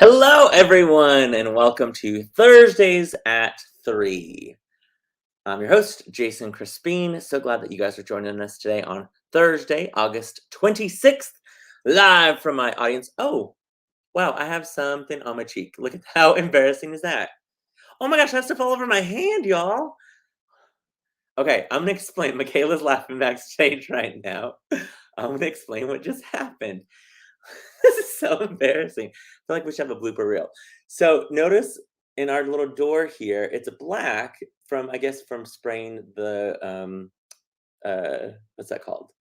Hello, everyone, and welcome to Thursdays at 3. I'm your host, Jason Crespin. So glad that you guys are joining us today on Thursday, August 26th, live from my audience. Oh, wow, I have something on my cheek. Look at how embarrassing is that? Oh my gosh, that's to fall over my hand, y'all. Okay, I'm gonna explain. Michaela's laughing backstage right now. I'm gonna explain what just happened. This is so embarrassing. I feel like we should have a blooper reel. So notice in our little door here, it's black from, I guess, from spraying the what's that called?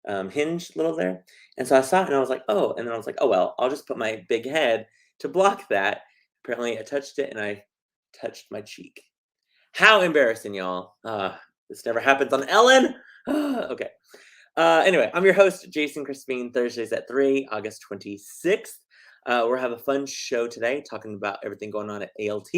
Hinge little there. And so I saw it and I was like, oh, and then I was like, oh well, I'll just put my big head to block that. Apparently I touched it and I touched my cheek. How embarrassing, y'all. This never happens on Ellen. Okay. Anyway, I'm your host, Jason Crespin, Thursdays at 3, August 26th. We're having a fun show today, talking about everything going on at ALT,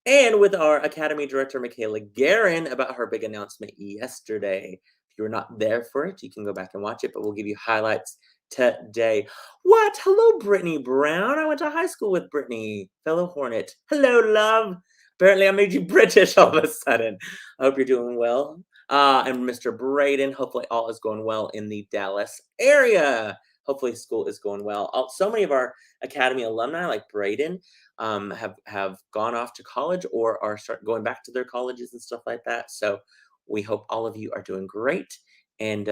and with our Academy Director, Mikalya Garren, about her big announcement yesterday. If you were not there for it, you can go back and watch it, but we'll give you highlights today. What? Hello, Brittany Brown. I went to high school with Brittany, fellow Hornet. Hello, love. Apparently, I made you British all of a sudden. I hope you're doing well. And Mr. Braden. Hopefully, all is going well in the Dallas area. Hopefully, school is going well. So many of our Academy alumni, like Braden, have gone off to college or are going back to their colleges and stuff like that. So we hope all of you are doing great, and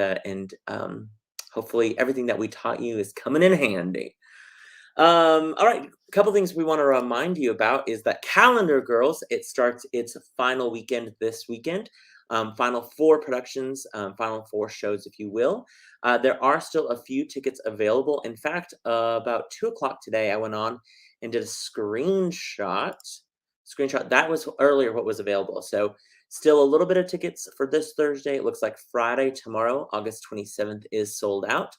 hopefully everything that we taught you is coming in handy. All right, a couple things we want to remind you about is that Calendar Girls, it starts its final weekend this weekend. Final 4 productions, final 4 shows, if you will. There are still a few tickets available. In fact, about 2 o'clock today, I went on and did a screenshot. That was earlier what was available. So still a little bit of tickets for this Thursday. It looks like Friday, tomorrow, August 27th, is sold out.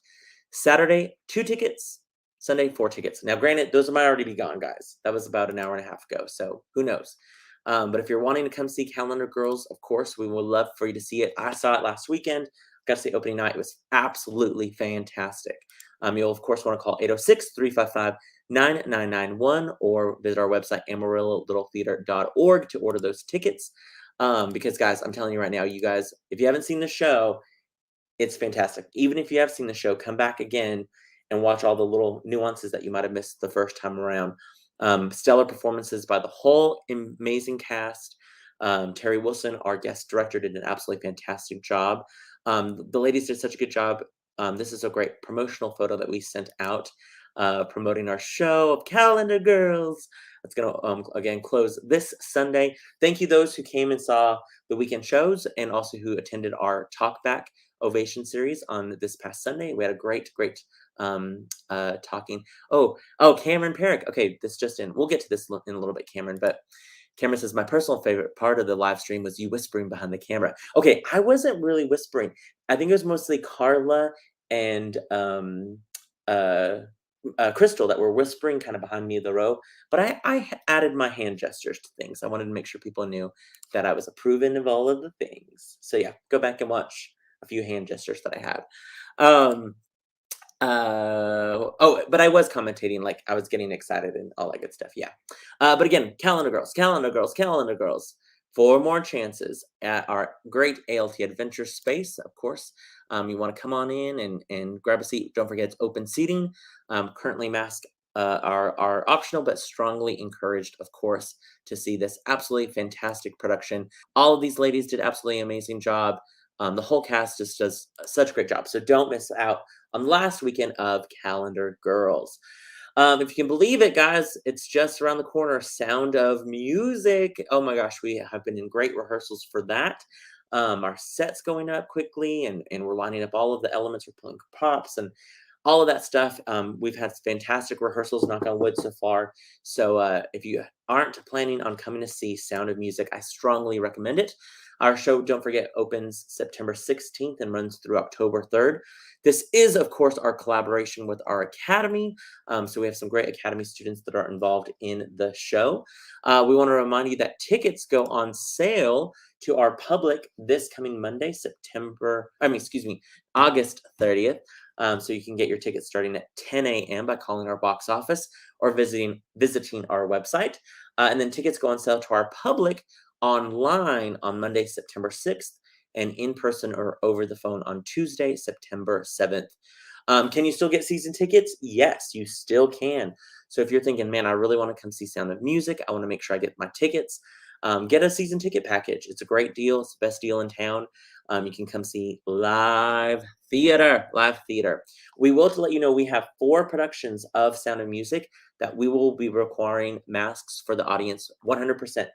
Saturday, 2 tickets. Sunday, 4 tickets. Now, granted, those might already be gone, guys. That was about an hour and a half ago, so who knows? But if you're wanting to come see Calendar Girls, of course, we would love for you to see it. I saw it last weekend. Got to see opening night. It was absolutely fantastic. You'll, of course, want to call 806-355-9991 or visit our website, amarillo littletheater.org, to order those tickets. Because, guys, I'm telling you right now, you guys, if you haven't seen the show, it's fantastic. Even if you have seen the show, come back again and watch all the little nuances that you might have missed the first time around. Stellar performances by the whole amazing cast. Terry Wilson, our guest director, did an absolutely fantastic job. The ladies did such a good job. This is a great promotional photo that we sent out promoting our show of Calendar Girls. It's going to, again, close this Sunday. Thank you those who came and saw the weekend shows and also who attended our Talkback Ovation series on this past Sunday. We had a great talking. Oh, Cameron Perrick. Okay, this just in. We'll get to this in a little bit, Cameron, but Cameron says, my personal favorite part of the live stream was you whispering behind the camera. Okay, I wasn't really whispering. I think it was mostly Carla and Crystal that were whispering kind of behind me in the row, but I added my hand gestures to things. I wanted to make sure people knew that I was approving of all of the things. So yeah, go back and watch a few hand gestures that I had. But I was commentating, like I was getting excited and all that good stuff. Yeah. But again, Calendar Girls, Calendar Girls, Calendar Girls. 4 more chances at our great ALT Adventure space, of course. You want to come on in and grab a seat. Don't forget it's open seating. Currently masks are optional, but strongly encouraged, of course, to see this absolutely fantastic production. All of these ladies did absolutely amazing job. The whole cast just does such a great job. So don't miss out on last weekend of Calendar Girls. If you can believe it, guys, it's just around the corner. Sound of Music. Oh my gosh, we have been in great rehearsals for that. Our set's going up quickly, and we're lining up all of the elements. We're pulling props and all of that stuff. We've had fantastic rehearsals, knock on wood, so far. So if you aren't planning on coming to see Sound of Music, I strongly recommend it. Our show, don't forget, opens September 16th and runs through October 3rd. This is, of course, our collaboration with our Academy. So we have some great Academy students that are involved in the show. We want to remind you that tickets go on sale to our public this coming Monday, August 30th. So you can get your tickets starting at 10 a.m. by calling our box office or visiting our website. And then tickets go on sale to our public online on Monday, September 6th, and in person or over the phone on Tuesday, September 7th. Can you still get season tickets? Yes, you still can. So if you're thinking, man, I really want to come see Sound of Music, I want to make sure I get my tickets, get a season ticket package. It's a great deal. It's the best deal in town. You can come see live theater. We will to let you know we have 4 productions of Sound of Music that we will be requiring masks for the audience 100%.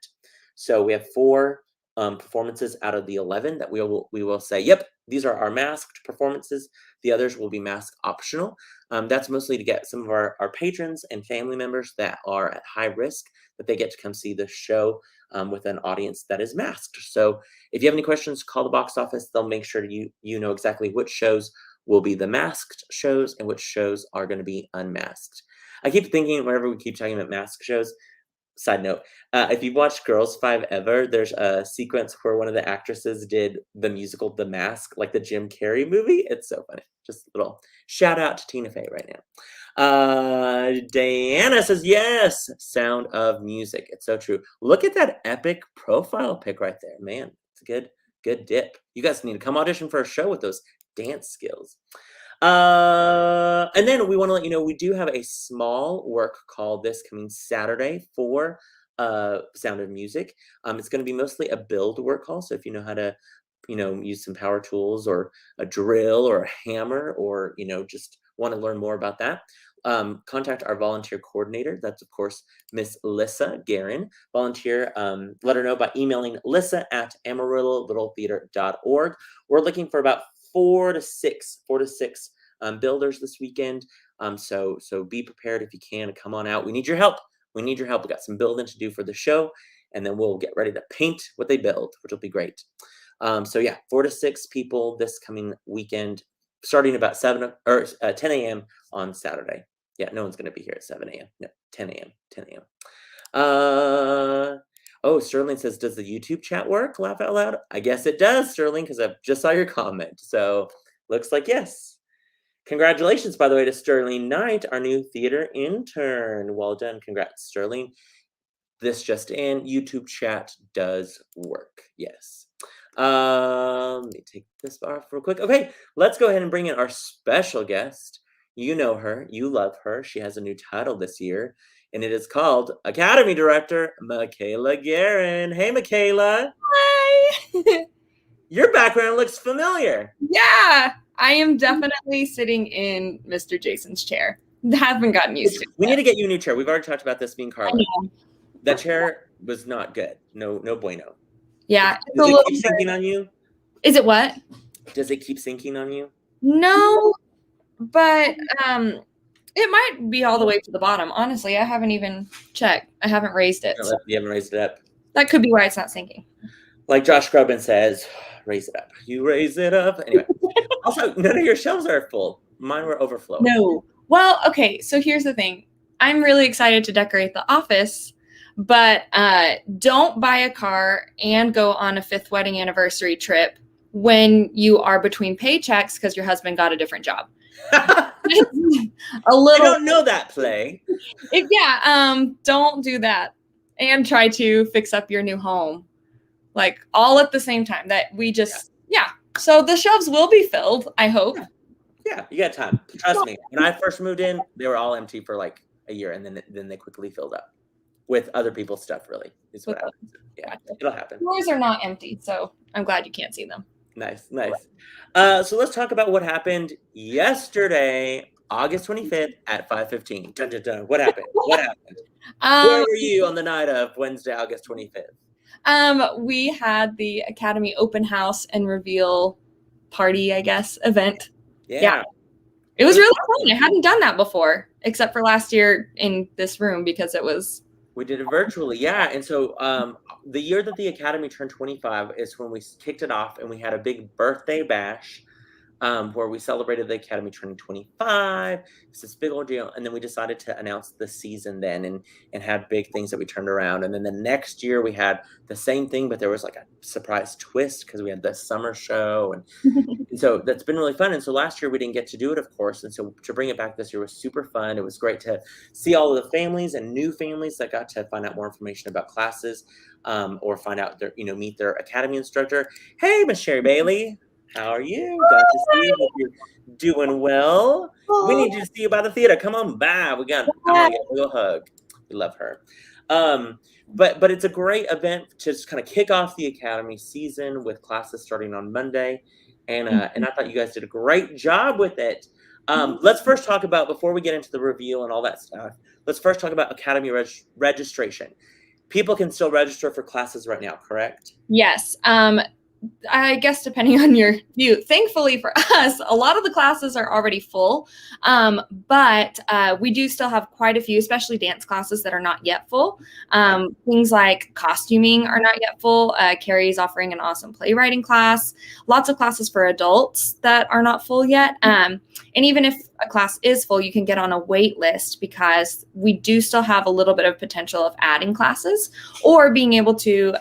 So we have 4 performances out of the 11 that we will say, yep, these are our masked performances. The others will be mask optional. That's mostly to get some of our patrons and family members that are at high risk, that they get to come see the show with an audience that is masked. So if you have any questions, call the box office. They'll make sure you know exactly which shows will be the masked shows and which shows are going to be unmasked. I keep thinking whenever we keep talking about mask shows, side note, if you've watched Girls 5 Ever, there's a sequence where one of the actresses did the musical The Mask, like the Jim Carrey movie. It's so funny. Just a little shout out to Tina Fey right now. Diana says, yes, Sound of Music. It's so true. Look at that epic profile pic right there. Man, it's a good dip. You guys need to come audition for a show with those dance skills. And then we want to let you know we do have a small work call this coming Saturday for Sound of Music. It's going to be mostly a build work call. So if you know how to, use some power tools or a drill or a hammer, or just want to learn more about that, contact our volunteer coordinator. That's of course Miss Lissa Garren. Volunteer. Let her know by emailing lissa@amarillo.littletheater.org. We're looking for about 4 to 6 builders this weekend. So be prepared if you can to come on out. We need your help. We got some building to do for the show, and then we'll get ready to paint what they build, which will be great. So yeah, 4 to 6 people this coming weekend, starting about 10 a.m. on Saturday. Yeah, no one's going to be here at 7 a.m. No, 10 a.m. Oh, Sterling says, does the YouTube chat work? Laugh out loud. I guess it does, Sterling, because I just saw your comment. So looks like yes. Congratulations, by the way, to Sterling Knight, our new theater intern. Well done. Congrats, Sterling. This just in, YouTube chat does work. Yes. Let me take this off real quick. Okay, let's go ahead and bring in our special guest. You know her. You love her. She has a new title this year, and it is called Academy Director Mikalya Garren. Hey, Michaela. Hi. Your background looks familiar. Yeah, I am definitely sitting in Mr. Jason's chair. Haven't gotten used to it. We need to get you a new chair. We've already talked about this being Carla. That chair was not good. No bueno. Yeah. Does it keep sinking on you? Is it what? Does it keep sinking on you? No, but it might be all the way to the bottom. Honestly, I haven't even checked. I haven't raised it. So. You haven't raised it up? That could be why it's not sinking. Like Josh Crespin says, raise it up. You raise it up. Anyway. Also, none of your shelves are full. Mine were overflowing. No. Well, okay, so here's the thing. I'm really excited to decorate the office, but don't buy a car and go on a 5th wedding anniversary trip when you are between paychecks because your husband got a different job. I don't know that play. Don't do that. And try to fix up your new home, like all at the same time. That we just, So the shelves will be filled, I hope. Yeah, you got time. Trust me. When I first moved in, they were all empty for like a year, and then they quickly filled up with other people's stuff. Really, is what happens. Yeah, it'll happen. Yours are not empty, so I'm glad you can't see them. Nice. So let's talk about what happened yesterday, August 25th at 5:15. Dun, dun, dun. What happened? Where were you on the night of Wednesday, August 25th? We had the Academy open house and reveal party, I guess, event. Yeah. It was really fun. I hadn't done that before, except for last year in this room because we did it virtually. Yeah. And so the year that the Academy turned 25 is when we kicked it off, and we had a big birthday bash. where we celebrated the Academy turning 25. It's this big old deal. And then we decided to announce the season then and had big things that we turned around. And then the next year we had the same thing, but there was like a surprise twist because we had the summer show. And so that's been really fun. And so last year we didn't get to do it, of course. And so to bring it back this year was super fun. It was great to see all of the families and new families that got to find out more information about classes, or find out their, meet their Academy instructor. Hey, Miss Sherry Bailey. How are you? Glad to see you. Hope you're doing well. We need you to see you by the theater. Come on by. I want to get a little hug. We love her. But it's a great event to just kind of kick off the Academy season with classes starting on Monday. And I thought you guys did a great job with it. Let's first talk about, before we get into the reveal and all that stuff, let's first talk about Academy registration. People can still register for classes right now, correct? Yes. I guess depending on your view. Thankfully for us, a lot of the classes are already full, but we do still have quite a few, especially dance classes, that are not yet full. Things like costuming are not yet full. Carrie's offering an awesome playwriting class. Lots of classes for adults that are not full yet. And even if a class is full, you can get on a wait list, because we do still have a little bit of potential of adding classes or being able to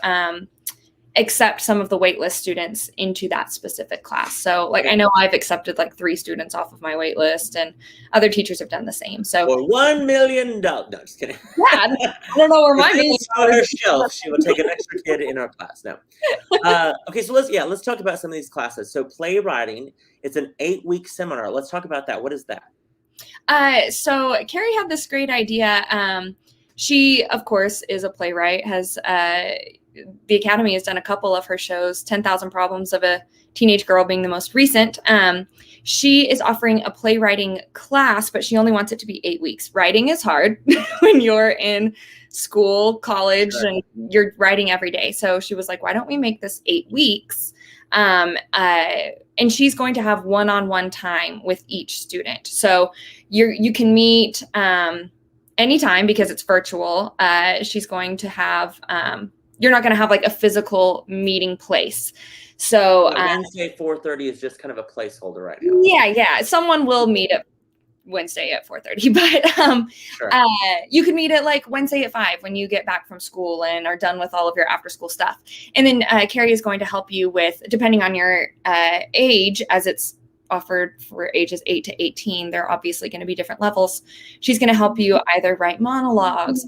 accept some of the waitlist students into that specific class. So like, I know I've accepted like 3 students off of my waitlist, and other teachers have done the same. So for $1 million. No, just kidding. Yeah, I don't know where mine is. On her shelf, she will take an extra kid in our class. No. Okay, so let's talk about some of these classes. So playwriting, it's an 8-week seminar. Let's talk about that. What is that? So Carrie had this great idea. She, of course, is a playwright, the Academy has done a couple of her shows, 10,000 Problems of a Teenage Girl being the most recent. She is offering a playwriting class, but she only wants it to be 8 weeks. Writing is hard when you're in school, college, sure, and you're writing every day. So she was like, why don't we make this 8 weeks? And she's going to have one-on-one time with each student. So you can meet anytime, because it's virtual. She's going to have... you're not going to have like a physical meeting place. So Wednesday 4:30 is just kind of a placeholder right now. Yeah. Someone will meet at Wednesday at 4:30, but sure, you can meet at like Wednesday at 5 when you get back from school and are done with all of your after school stuff. And then Carrie is going to help you with, depending on your age, as it's offered for ages 8 to 18, there are obviously going to be different levels. She's going to help you either write monologues,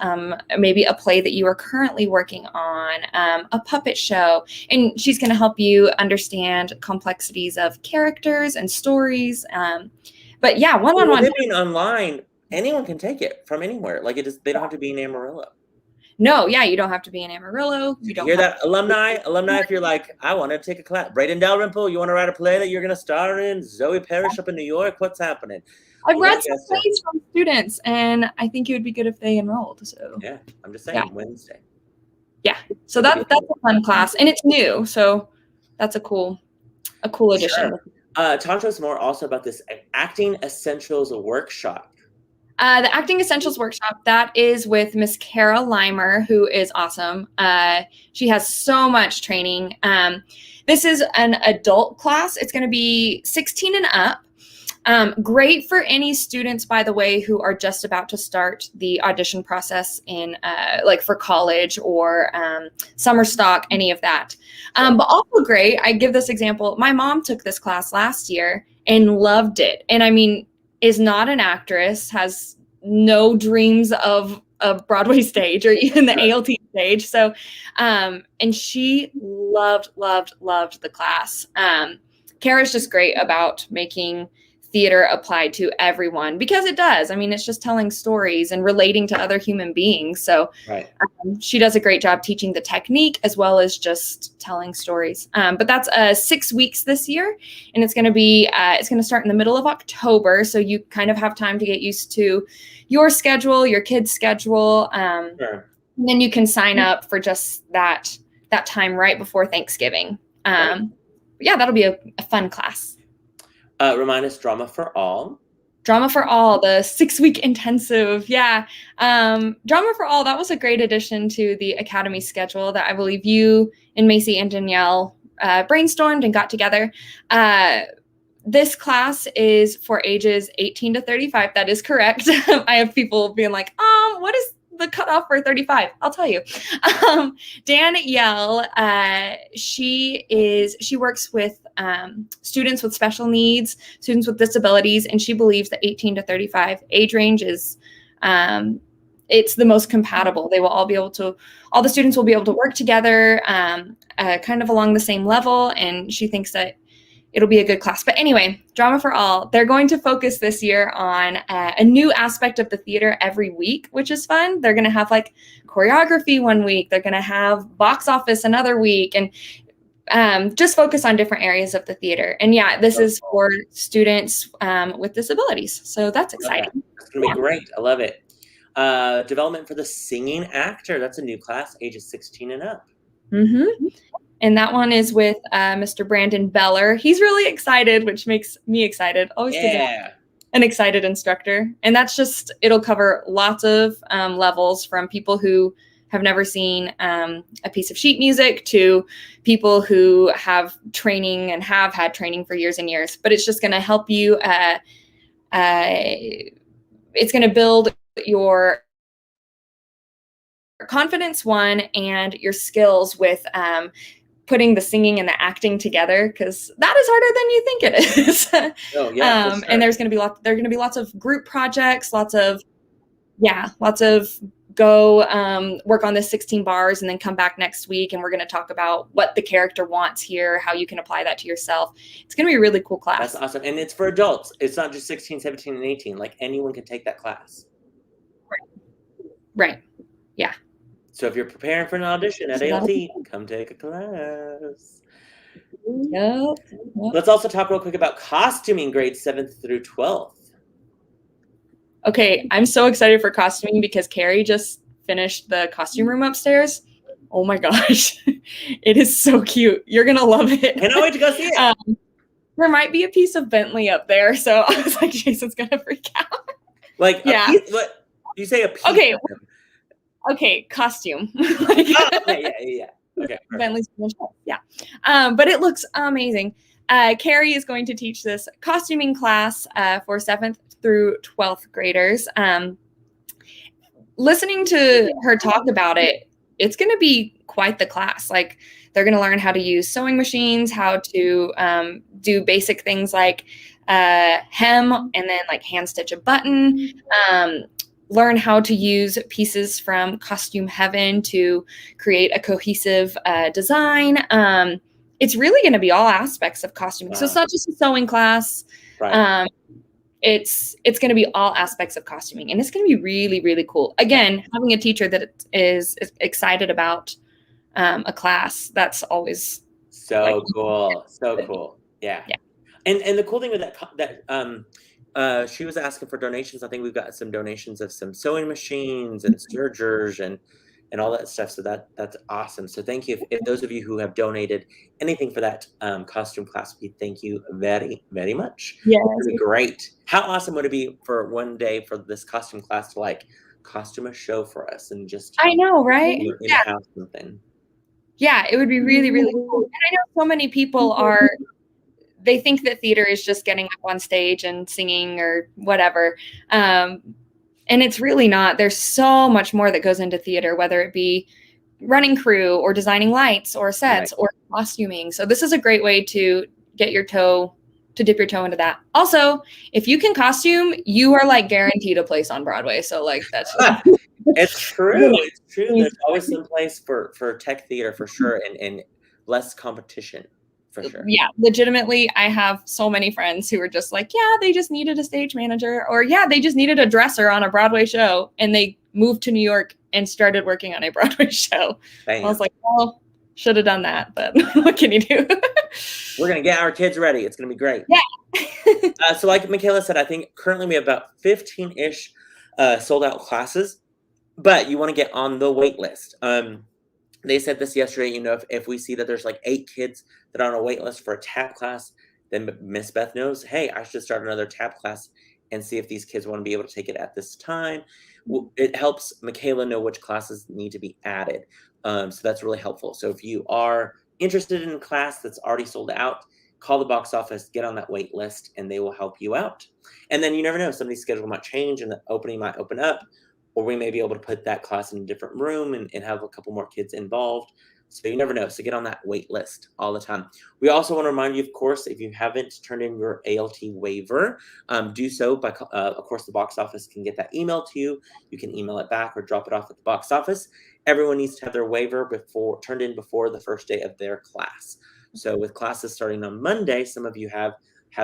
maybe a play that you are currently working on, a puppet show, and she's going to help you understand complexities of characters and stories. But yeah, one-on-one. Living online, anyone can take it from anywhere. Like they don't have to be in Amarillo. No, yeah, you don't have to be in Amarillo. You don't hear that, alumni. If you're like, I want to take a class. Braden Dalrymple, you want to write a play that you're going to star in? Zoe Parrish up in New York. What's happening? I've read some plays from students, and I think it would be good if they enrolled. So yeah, I'm just saying, Wednesday. Yeah, so that's a fun class, and it's new, so that's a cool addition. Sure. Talk to us more also about this Acting Essentials workshop. The Acting Essentials workshop, that is with Miss Kara Limer, who is awesome. She has so much training. This is an adult class. It's going to be 16 and up. Great for any students, by the way, who are just about to start the audition process in like for college or summer stock, any of that. But also great, I give this example. My mom took this class last year and loved it. And I mean, is not an actress, has no dreams of a Broadway stage or even the ALT stage. So, and she loved the class. Kara's just great about making theater applied to everyone, because it does. I mean, it's just telling stories and relating to other human beings. So she does a great job teaching the technique as well as just telling stories. But that's 6 weeks this year, and it's going to start in the middle of October. So you kind of have time to get used to your schedule, your kids' schedule. And then you can sign up for just that time right before Thanksgiving. Yeah, that'll be a fun class. Remind us, Drama for All. Drama for All, the 6-week intensive. Yeah. Drama for All, that was a great addition to the Academy schedule that I believe you and Macy and Danielle brainstormed and got together. This class is for ages 18 to 35. That is correct. I have people being like, what is the cutoff for 35? I'll tell you. Danielle, she works with students with special needs, students with disabilities, and she believes that 18 to 35 age range is it's the most compatible. They will all the students will be able to work together kind of along the same level, and she thinks that it'll be a good class. But anyway, Drama for All, they're going to focus this year on a new aspect of the theater every week, which is fun. They're going to have like choreography one week. They're going to have box office another week, and just focus on different areas of the theater. And yeah, this is for students with disabilities. So that's exciting. It's going to be great. I love it. Development for the singing actor. That's a new class, ages 16 and up. Mm-hmm. And that one is with Mr. Brandon Beller. He's really excited, which makes me excited. Always an excited instructor. And that's it'll cover lots of levels, from people who have never seen a piece of sheet music to people who have training and have had training for years and years. But it's just going to help you. It's going to build your confidence, one, and your skills with putting the singing and the acting together, because that is harder than you think it is. Oh yeah, for sure. And there's going to be lots of group projects, lots of go work on the 16 bars and then come back next week, and we're going to talk about what the character wants here, how you can apply that to yourself. It's going to be a really cool class. That's awesome. And it's for adults. It's not just 16, 17, and 18. Like, anyone can take that class. Right. Yeah. So if you're preparing for an audition at ALT, come take a class. Yep. Let's also talk real quick about costuming, grades 7th through 12th. Okay, I'm so excited for costuming because Carrie just finished the costume room upstairs. Oh my gosh. It is so cute. You're going to love it. Cannot wait to go see it. There might be a piece of Bentley up there, so I was like, Jason's going to freak out. Like, yeah. What? You say a piece? Okay, costume. Yeah. Okay. Bentley's finished up. Yeah. But it looks amazing. Carrie is going to teach this costuming class for 7th through 12th graders. Listening to her talk about it, it's going to be quite the class. Like, they're going to learn how to use sewing machines, how to do basic things like hem and then like hand stitch a button, learn how to use pieces from Costume Heaven to create a cohesive design. It's really going to be all aspects of costuming. Wow. So it's not just a sewing class. Right. It's going to be all aspects of costuming, and it's going to be really, really cool. Again, having a teacher that is excited about a class, that's always so cool. So cool. Yeah. And the cool thing with that she was asking for donations. I think we've got some donations of some sewing machines and sergers and all that stuff. So that's awesome. So thank you. If those of you who have donated anything for that costume class, we thank you very, very much. Yeah, it's really great. How awesome would it be for one day for this costume class to like costume a show for us and just I know, right? In-house something. Yeah, it would be really, really cool. And I know so many people they think that theater is just getting up on stage and singing or whatever. And it's really not. There's so much more that goes into theater, whether it be running crew or designing lights or sets or costuming. So this is a great way to dip your toe into that. Also, if you can costume, you are like guaranteed a place on Broadway. So like that's it's true. It's true. There's always some place for tech theater for sure, and less competition. For sure. Yeah, legitimately, I have so many friends who are just like, yeah, they just needed a stage manager, or yeah, they just needed a dresser on a Broadway show, and they moved to New York and started working on a Broadway show. Bam. I was like, well, should have done that, but what can you do? We're gonna get our kids ready. It's gonna be great. Yeah. So like Michaela said, I think currently we have about 15-ish sold out classes, but you want to get on the wait list. They said this yesterday, if we see that there's like 8 kids that are on a wait list for a tap class, then Miss Beth knows, hey, I should start another tap class and see if these kids want to be able to take it at this time. Well, it helps Michaela know which classes need to be added. So that's really helpful. So if you are interested in a class that's already sold out, call the box office, get on that wait list, and they will help you out. And then you never know, somebody's schedule might change and the opening might open up, or we may be able to put that class in a different room and have a couple more kids involved. So you never know. So get on that wait list all the time. We also want to remind you, of course, if you haven't turned in your ALT waiver, do so by, of course, the box office can get that email to you. You can email it back or drop it off at the box office. Everyone needs to have their waiver turned in before the first day of their class. So with classes starting on Monday, some of you have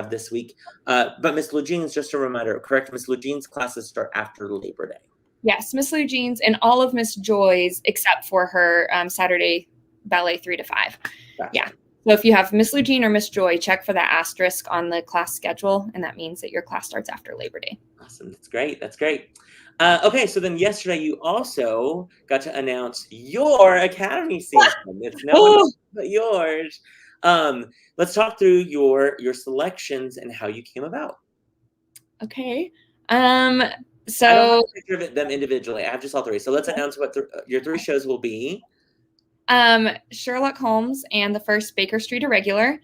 this week. But Miss Lugene's, just a reminder, correct? Miss Lugene's classes start after Labor Day. Yes, Miss Lugene's and all of Miss Joy's except for her Saturday ballet 3 to 5. Gotcha. Yeah. So if you have Miss Lugene or Miss Joy, check for that asterisk on the class schedule, and that means that your class starts after Labor Day. Awesome. That's great. That's great. Okay, so then yesterday you also got to announce your Academy season. It's no one but yours. Let's talk through your selections and how you came about. Okay. So I don't have a picture of them individually. I have just all three. So let's announce what your 3 shows will be. Sherlock Holmes and the first Baker Street Irregular.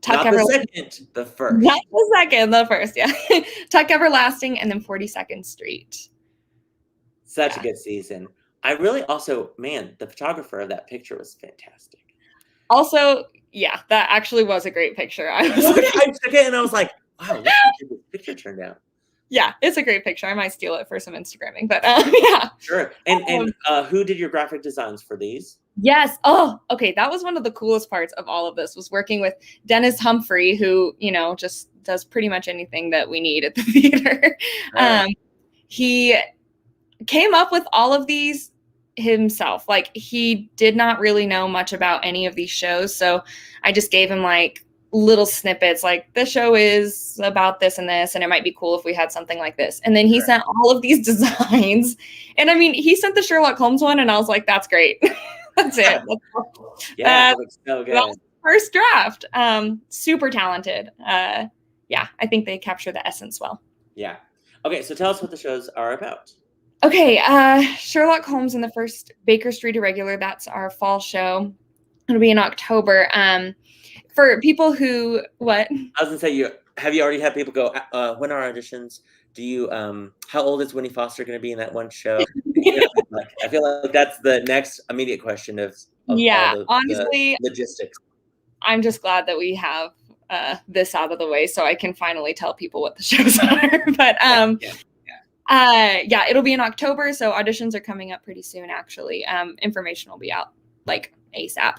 Not the second, the first. Not the second, the first, yeah. Tuck Everlasting and then 42nd Street. Such a good season. I really also, man, the photographer of that picture was fantastic. Also, yeah, that actually was a great picture. I took it and I was like, wow, look how good this picture turned out. Yeah, it's a great picture. I might steal it for some Instagramming, but yeah. Sure. And who did your graphic designs for these? Yes. Oh, okay. That was one of the coolest parts of all of this, was working with Dennis Humphrey, who, just does pretty much anything that we need at the theater. He came up with all of these himself. Like, he did not really know much about any of these shows. So I just gave him like little snippets, like, the show is about this and this, and it might be cool if we had something like this. And then he sent all of these designs. And I mean, he sent the Sherlock Holmes one, and I was like, that's great. That's it. Yeah, that looks so good. That first draft. Super talented. Yeah, I think they capture the essence well. Yeah. Okay, so tell us what the shows are about. Okay, Sherlock Holmes and the first Baker Street Irregular, that's our fall show. It'll be in October. For people who, what? I was gonna say, have you already had people go, when are auditions? Do you, how old is Winnie Foster going to be in that one show? I feel like that's the next immediate question of yeah, all honestly, the logistics. I'm just glad that we have this out of the way so I can finally tell people what the shows are. But yeah, it'll be in October, so auditions are coming up pretty soon, actually. Information will be out like ASAP.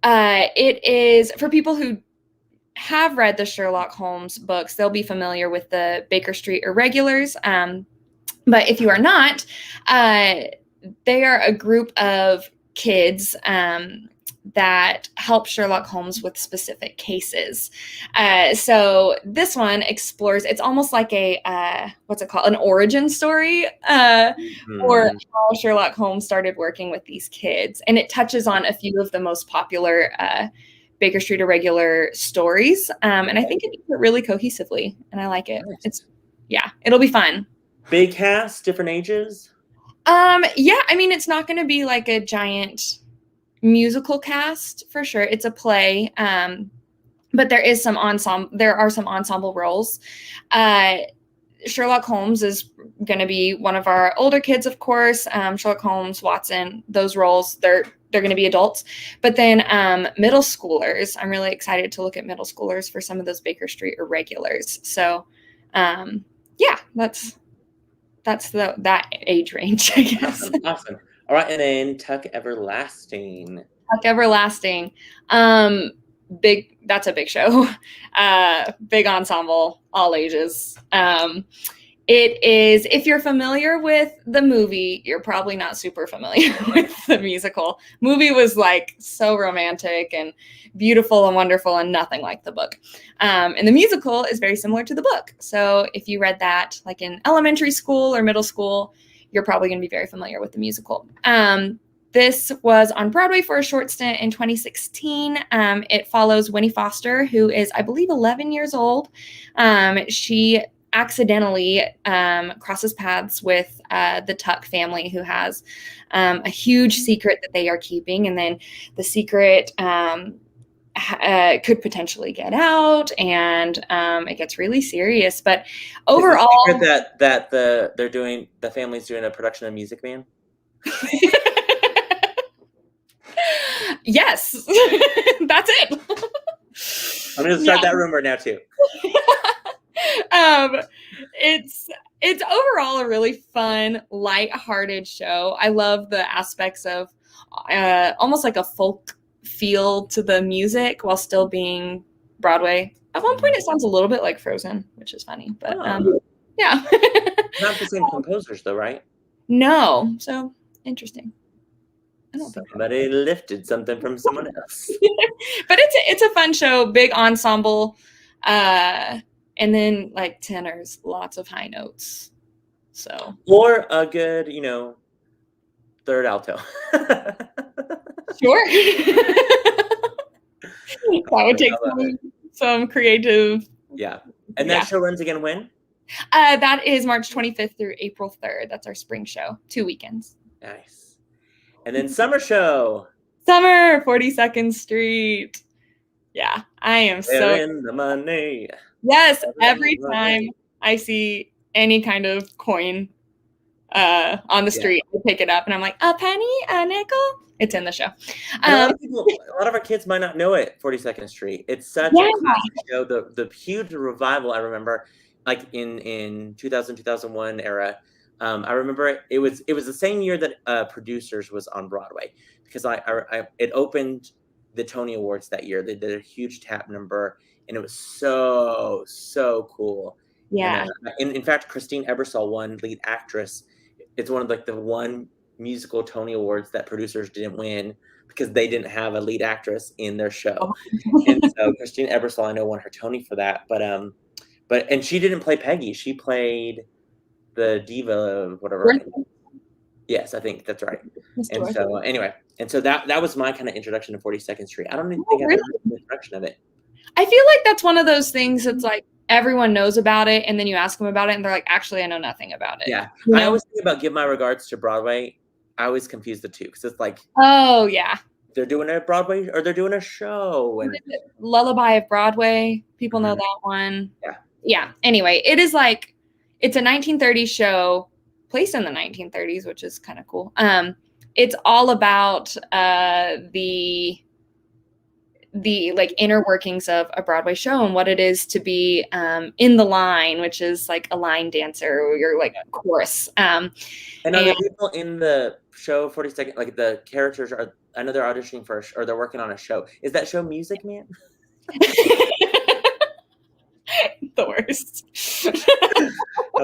It is for people who have read the Sherlock Holmes books, they'll be familiar with the Baker Street Irregulars. But if you are not, they are a group of kids that help Sherlock Holmes with specific cases. So this one explores, it's almost like a, what's it called? An origin story or how Sherlock Holmes started working with these kids. And it touches on a few of the most popular Baker Street Irregular stories. And I think it does it really cohesively, and I like it. Nice. It'll be fun. Big cast, different ages? Yeah, I mean, it's not going to be like a giant musical cast for sure. It's a play. But there are some ensemble roles. Sherlock Holmes is going to be one of our older kids, of course. Sherlock Holmes, Watson, those roles, they're going to be adults. But then middle schoolers, I'm really excited to look at middle schoolers for some of those Baker Street Irregulars. So yeah, that's that age range, I guess. Awesome. All right, and then Tuck Everlasting. Tuck Everlasting. That's a big show. Big ensemble, all ages. It is, if you're familiar with the movie, you're probably not super familiar with the musical. Movie was like so romantic and beautiful and wonderful and nothing like the book. And the musical is very similar to the book. So if you read that like in elementary school or middle school, you're probably going to be very familiar with the musical. This was on Broadway for a short stint in 2016. It follows Winnie Foster, who is, I believe, 11 years old. She accidentally crosses paths with the Tuck family, who has a huge secret that they are keeping. And then the secret could potentially get out, and it gets really serious. But Is overall, it secret that the family's doing a production of Music Man? yes, that's it. I'm gonna start that rumor now too. It's overall a really fun, light-hearted show. I love the aspects of almost like a folk feel to the music while still being Broadway. At one point, it sounds a little bit like Frozen, which is funny, but yeah. Not the same composers though, right? No, so interesting. I don't think Somebody lifted something from someone else. But it's a fun show, big ensemble, and then like tenors, lots of high notes. So Or a good, third alto. sure. That would take some creative. Yeah. And that show runs again when? That is March 25th through April 3rd. That's our spring show, 2 weekends. Nice. And then summer show. Summer, 42nd Street. Yeah, I am They're in the money. Yes, every time I see any kind of coin on the street, I pick it up and I'm like, a penny, a nickel. It's in the show. A lot of our kids might not know it. 42nd Street. It's such a classic show. The huge revival I remember, like in 2000 2001 era. I remember it was the same year that Producers was on Broadway, because it opened the Tony Awards that year. They did a huge tap number, and it was so cool. Yeah. And, in fact, Christine Ebersol won lead actress. It's one of like the one musical Tony Awards that Producers didn't win because they didn't have a lead actress in their show. And so Christine Ebersol, I know, won her Tony for that. But and she didn't play Peggy. She played the diva, whatever. Right? Yes, I think that's right. And so anyway, that was my kind of introduction to 42nd Street. I don't even think I had an introduction of it. I feel like that's one of those things that's like everyone knows about it, and then you ask them about it, and they're like, actually, I know nothing about it. Yeah. I always think about Give My Regards to Broadway. I always confuse the two because it's like, oh, yeah. They're doing a Broadway or they're doing a show. And Lullaby of Broadway. People know that one. Yeah. Yeah. Anyway, it's a 1930s show placed in the 1930s, which is kind of cool. It's all about the like inner workings of a Broadway show and what it is to be in the line, which is like a line dancer or you're like a chorus. And are there people in the show 42nd, like the characters I know they're auditioning for or they're working on a show. Is that show Music Man? The worst. I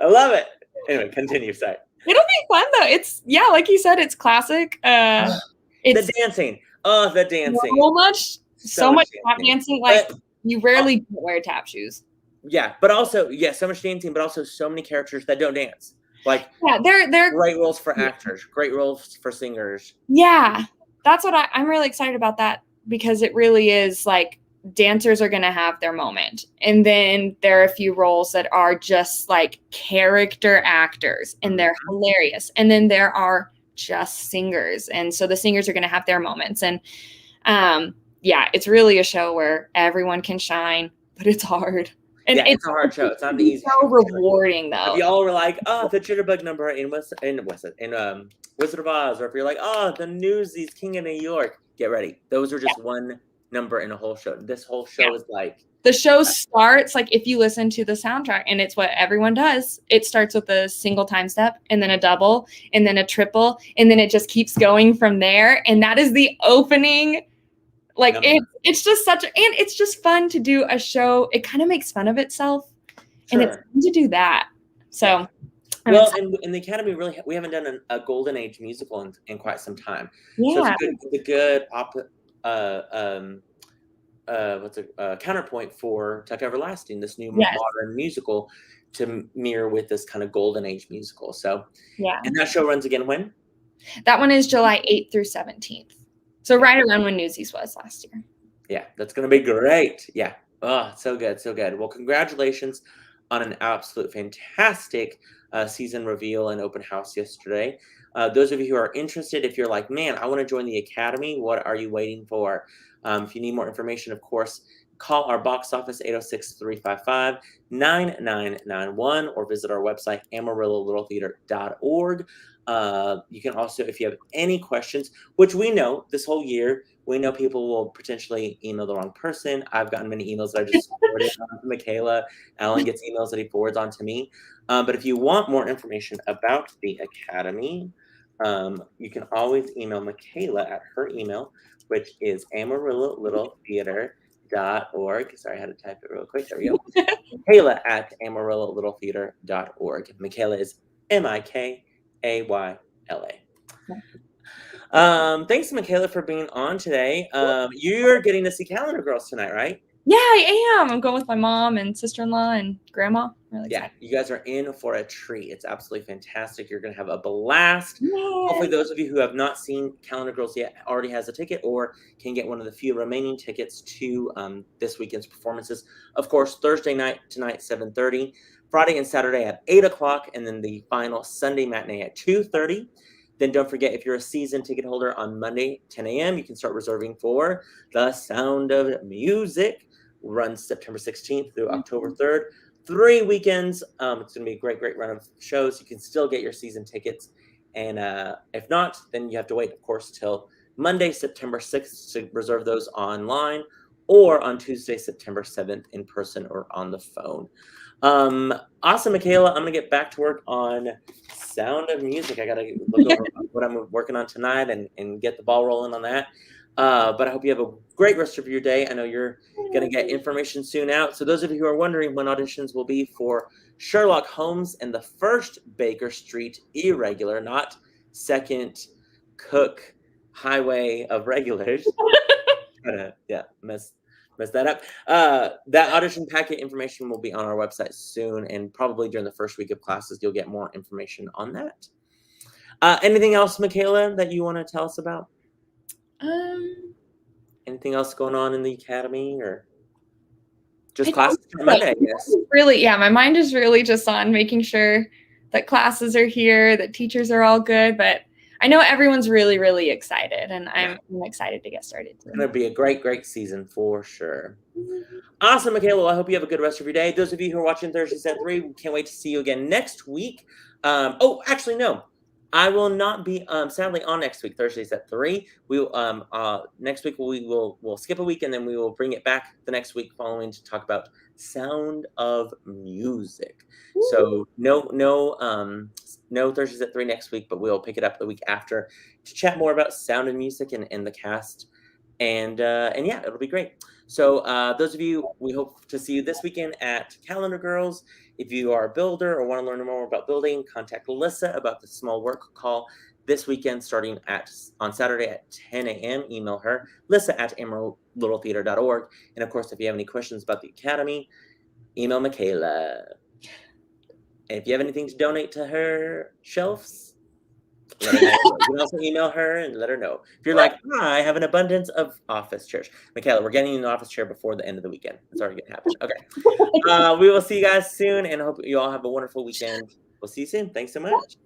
love it. Anyway, continue. Sorry. It'll be fun though. It's like you said, it's classic. It's the dancing. Oh, the dancing. So much tap dancing. Like you rarely wear tap shoes. Yeah, but also so much dancing, but also so many characters that don't dance. Like they're great roles for actors, great roles for singers. Yeah, that's what I'm really excited about that, because it really is like dancers are going to have their moment. And then there are a few roles that are just like character actors and they're hilarious. And then there are just singers. And so the singers are going to have their moments. And it's really a show where everyone can shine, but it's hard. And it's a hard show. It's not easy. So rewarding though. If y'all were like, oh, the jitterbug number in Wizard of Oz, or if you're like, oh, the Newsies, King of New York, get ready. Those are just one number in a whole show. This whole show is like the show starts like if you listen to the soundtrack, and it's what everyone does. It starts with a single time step and then a double and then a triple, and then it just keeps going from there. And that is the opening. Like it's just and it's just fun to do a show. It kind of makes fun of itself, and it's fun to do that. So, well, in the Academy, we haven't done a golden age musical in quite some time. Yeah, so it's a good pop. Counterpoint for Tuck Everlasting, this new modern musical to mirror with this kind of golden age musical. So and that show runs again when? That one is July 8th through 17th. So right around when Newsies was last year. Yeah, that's going to be great. Yeah. Oh, so good. So good. Well, congratulations on an absolute fantastic season reveal and open house yesterday. Those of you who are interested, if you're like, man, I want to join the academy, what are you waiting for? If you need more information, of course, call our box office 806-355-9991 or visit our website amarillalittletheater.org. You can also, if you have any questions, which we know this whole year, we know people will potentially email the wrong person. I've gotten many emails that I just forwarded on to Michaela. Alan gets emails that he forwards on to me. But if you want more information about the Academy, you can always email Michaela at her email, which is amarillalittletheater.org. Sorry, I had to type it real quick. There we go. Michaela at amarillalittletheater.org. Michaela is Mikyla. Thanks, Michaela, for being on today. You're getting to see Calendar Girls tonight, right? Yeah, I am. I'm going with my mom and sister-in-law and grandma. Really excited. You guys are in for a treat. It's absolutely fantastic. You're going to have a blast. Yeah. Hopefully those of you who have not seen Calendar Girls yet already has a ticket or can get one of the few remaining tickets to this weekend's performances. Of course, Thursday night tonight, 7:30, Friday and Saturday at 8 o'clock, and then the final Sunday matinee at 2:30. Then don't forget, if you're a season ticket holder, on Monday, 10 a.m., you can start reserving for The Sound of Music. Runs September 16th through October 3rd. 3 weekends. It's going to be a great run of shows. You can still get your season tickets. And if not, then you have to wait, of course, till Monday, September 6th to reserve those online, or on Tuesday, September 7th in person or on the phone. Awesome, Michaela. I'm going to get back to work on Sound of Music. I got to look over what I'm working on tonight and get the ball rolling on that. But I hope you have a great rest of your day. I know you're going to get information soon out. So those of you who are wondering when auditions will be for Sherlock Holmes and the first Baker Street Irregular, not second Cook Highway of Regulars. Mess that up. That audition packet information will be on our website soon, and probably during the first week of classes, you'll get more information on that. Anything else, Michaela, that you want to tell us about? Anything else going on in the academy, or just classes for Monday? Yes. Really, yeah. My mind is really just on making sure that classes are here, that teachers are all good. But I know everyone's really, really excited, and I'm excited to get started. It's going to be a great season for sure. Awesome, Michaela. Well, I hope you have a good rest of your day. Those of you who are watching Thursdays at 3, we can't wait to see you again next week. Oh, actually, no. I will not be sadly on next week, Thursdays at 3. We'll next week we'll skip a week, and then we will bring it back the next week following to talk about Sound of Music. Ooh. So no Thursdays at 3 next week, but we'll pick it up the week after to chat more about Sound of Music and the cast. And yeah, it'll be great. So those of you, we hope to see you this weekend at Calendar Girls. If you are a builder or want to learn more about building, contact Alyssa about the small work call this weekend starting on Saturday at 10 a.m. Email her, Alyssa at amarillalittletheater.org. And of course, if you have any questions about the Academy, email Michaela. And if you have anything to donate to her shelves, let her know. You can also email her and let her know. If you're like, I have an abundance of office chairs. Michaela, we're getting you an office chair before the end of the weekend. It's already going to happen. Okay. We will see you guys soon, and I hope you all have a wonderful weekend. We'll see you soon. Thanks so much.